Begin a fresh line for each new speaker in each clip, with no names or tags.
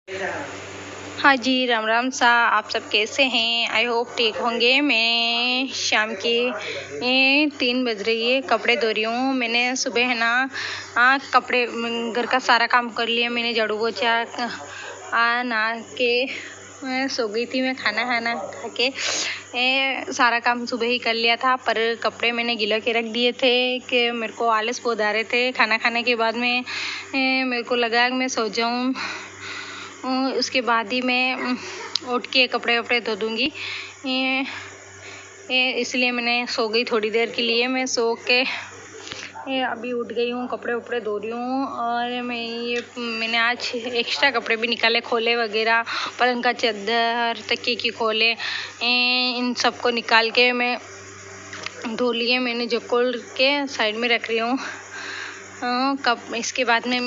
हाँ जी, राम राम सा। आप सब कैसे हैं? आई होप ठीक होंगे। मैं शाम के 3 बज रही है, कपड़े धो रही हूँ। मैंने सुबह है ना कपड़े घर का सारा काम कर लिया। मैंने झाड़ू पोछा नहा के मैं सो गई थी। मैं खाना खा के सारा काम सुबह ही कर लिया था, पर कपड़े मैंने गिला के रख दिए थे कि मेरे को आलस बहुत आ रहे थे। खाना खाने के बाद में मेरे को लगा कि मैं सो जाऊँ। उसके बाद ही मैं उठ के कपड़े वपड़े धो दूँगी। इसलिए मैंने सो गई थोड़ी देर के लिए। मैं सो के अभी उठ गई हूँ, कपड़े वपड़े धो रही हूँ। और मैंने आज एक्स्ट्रा कपड़े भी निकाले, खोले वगैरह, पलंग का चादर, तकिए की खोले, इन सबको निकाल के मैं धो लिए। मैंने जो खोल के साइड में रख रही हूँ। इसके बाद में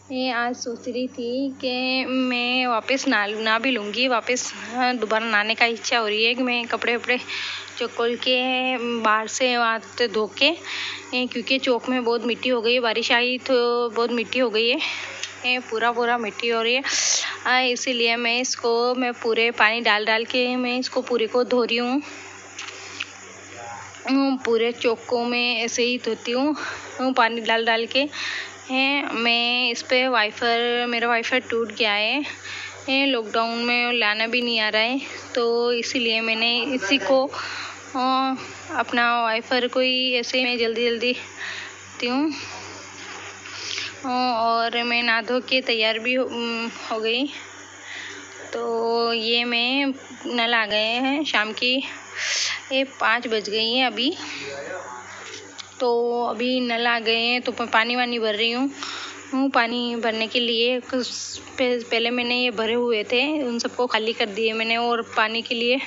मैं आज सोच रही थी कि मैं वापस ना भी लूँगी वापस। दोबारा नहाने का इच्छा हो रही है कि मैं कपड़े वपड़े जो खोल के बाहर से वहाँ से धो के, क्योंकि चौक में बहुत मिट्टी हो गई है। बारिश आई तो बहुत मिट्टी हो गई है, पूरा मिट्टी हो रही है। इसीलिए मैं पूरे पानी डाल के मैं इसको पूरे को धो रही हूँ। पूरे चौकों में ऐसे ही धोती हूँ पानी डाल के। मैं इस पे मेरा वाईफाई टूट गया है। लॉकडाउन में लाना भी नहीं आ रहा है, तो इसीलिए मैंने इसी को अपना वाईफाई को ही ऐसे मैं जल्दी दी हूँ। और मैं नहा धो के तैयार भी हो गई। तो ये मैं नल आ गए हैं शाम की 5 बज गई हैं अभी। तो अभी नल आ गए हैं तो मैं पानी वानी भर रही हूँ। पानी भरने के लिए पहले मैंने ये भरे हुए थे, उन सबको खाली कर दिए मैंने। और पानी के लिए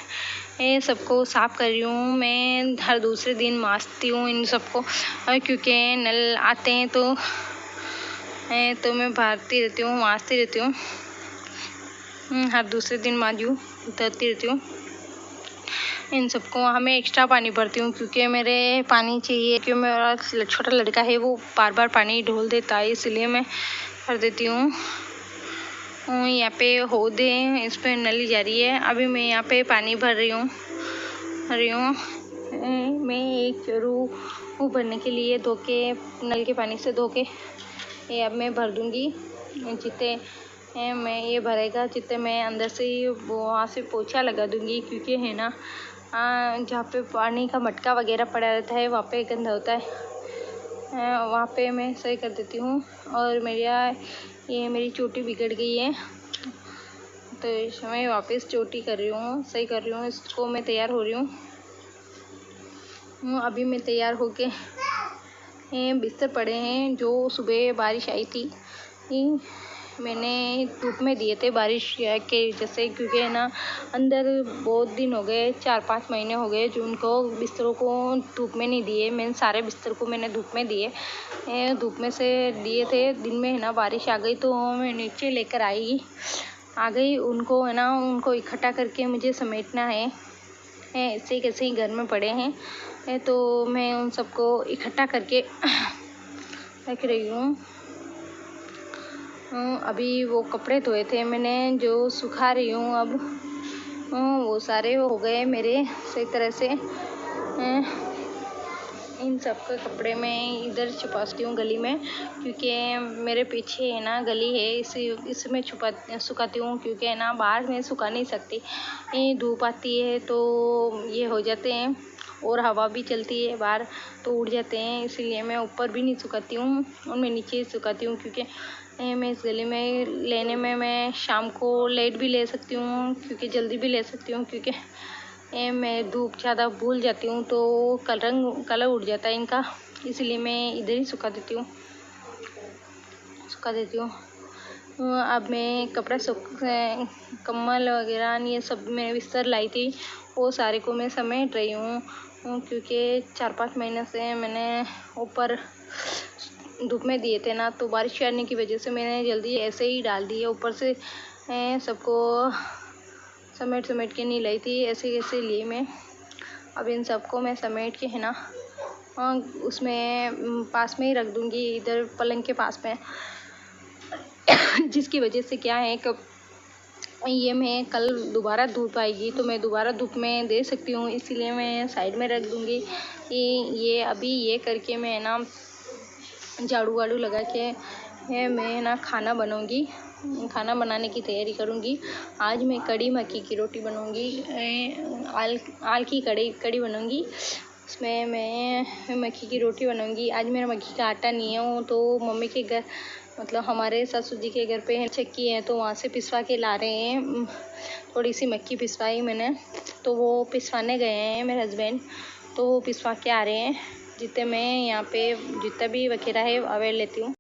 सबको साफ़ कर रही हूँ। मैं हर दूसरे दिन मांजती हूँ इन सबको, क्योंकि नल आते हैं तो मैं मांजती रहती हूँ। हर दूसरे दिन धोती रहती हूँ इन सबको। हमें एक्स्ट्रा पानी भरती हूँ क्योंकि मेरे पानी चाहिए, क्योंकि मेरा छोटा लड़का है वो बार पानी ढोल देता है, इसलिए मैं भर देती हूँ। यहाँ पे होदे इस पे नली जा रही है। अभी मैं यहाँ पे पानी भर रही हूँ। मैं एक चरू भरने के लिए धो के नल के पानी से धो के अब मैं भर दूँगी। जितने मैं ये भरेगा जितने मैं अंदर से वहाँ से पोछा लगा दूँगी, क्योंकि है ना जहाँ पे पानी का मटका वगैरह पड़ा रहता है वहाँ पे गंदा होता है। वहाँ पे मैं सही कर देती हूँ। और मेरी चोटी बिगड़ गई है, तो इस समय वापस चोटी कर रही हूँ, सही कर रही हूँ इसको। मैं तैयार हो रही हूँ। अभी मैं तैयार होके बिस्तर पड़े हैं जो सुबह बारिश आई थी। मैंने धूप में दिए थे बारिश के जैसे, क्योंकि है ना अंदर बहुत दिन हो गए, 4-5 महीने हो गए जो उनको बिस्तरों को धूप में नहीं दिए। मैंने सारे बिस्तर को मैंने धूप में दिए, धूप में से दिए थे। दिन में है ना बारिश आ गई तो मैं नीचे लेकर आ गई उनको, है ना उनको इकट्ठा करके मुझे समेटना है। ऐसे कैसे ही घर में पड़े हैं तो मैं उन सबको इकट्ठा करके रख रही हूँ। अभी वो कपड़े धोए थे मैंने जो सुखा रही हूँ अब। वो सारे हो गए मेरे सही तरह से। इन सब के कपड़े मैं इधर छुपाती हूँ गली में, क्योंकि मेरे पीछे है ना गली है, इसमें सुखाती हूँ। क्योंकि है ना बाहर में सुखा नहीं सकती, धूप आती है तो ये हो जाते हैं, और हवा भी चलती है बाहर तो उड़ जाते हैं। इसीलिए मैं ऊपर भी नहीं सुखाती हूँ और मैं नीचे ही सुखाती हूँ, क्योंकि मैं इस गली में लेने में मैं शाम को लेट भी ले सकती हूँ, क्योंकि जल्दी भी ले सकती हूँ। क्योंकि मैं धूप ज़्यादा भूल जाती हूँ तो कलर उड़ जाता है इनका, इसलिए मैं इधर ही सुखा देती हूँ। अब मैं कपड़ा कम्बल वगैरह ये सब मैं बिस्तर लाई थी, वो सारे को मैं समेट रही हूँ। क्योंकि 4-5 महीने से मैंने ऊपर धूप में दिए थे ना, तो बारिश आने की वजह से मैंने जल्दी ऐसे ही डाल दिए। ऊपर से सबको समेट के नहीं लाई थी, ऐसे कैसे लिए मैं। अब इन सबको मैं समेट के है ना उसमें पास में ही रख दूँगी, इधर पलंग के पास में। जिसकी वजह से क्या है कब ये मैं कल दोबारा धूप आएगी तो मैं दोबारा धूप में दे सकती हूँ, इसीलिए मैं साइड में रख दूँगी। ये अभी ये करके मैं ना झाड़ू वाड़ू लगा के मैं ना खाना बनाऊँगी, खाना बनाने की तैयारी करूँगी। आज मैं कड़ी मक्की की रोटी बनाऊँगी, आल की कड़ी बनाऊँगी। उसमें मैं मक्की की रोटी बनाऊँगी। आज मेरा मक्की का आटा नहीं है, तो मम्मी के घर मतलब हमारे ससुर जी के घर पे चक्की है, तो वहाँ से पिसवा के ला रहे हैं। थोड़ी सी मक्की पिसवाई मैंने, तो वो पिसवाने गए हैं मेरे हस्बैंड, तो वो पिसवा के आ रहे हैं। जितने मैं यहाँ पे जितना भी वगैरह है अवेयर लेती हूँ।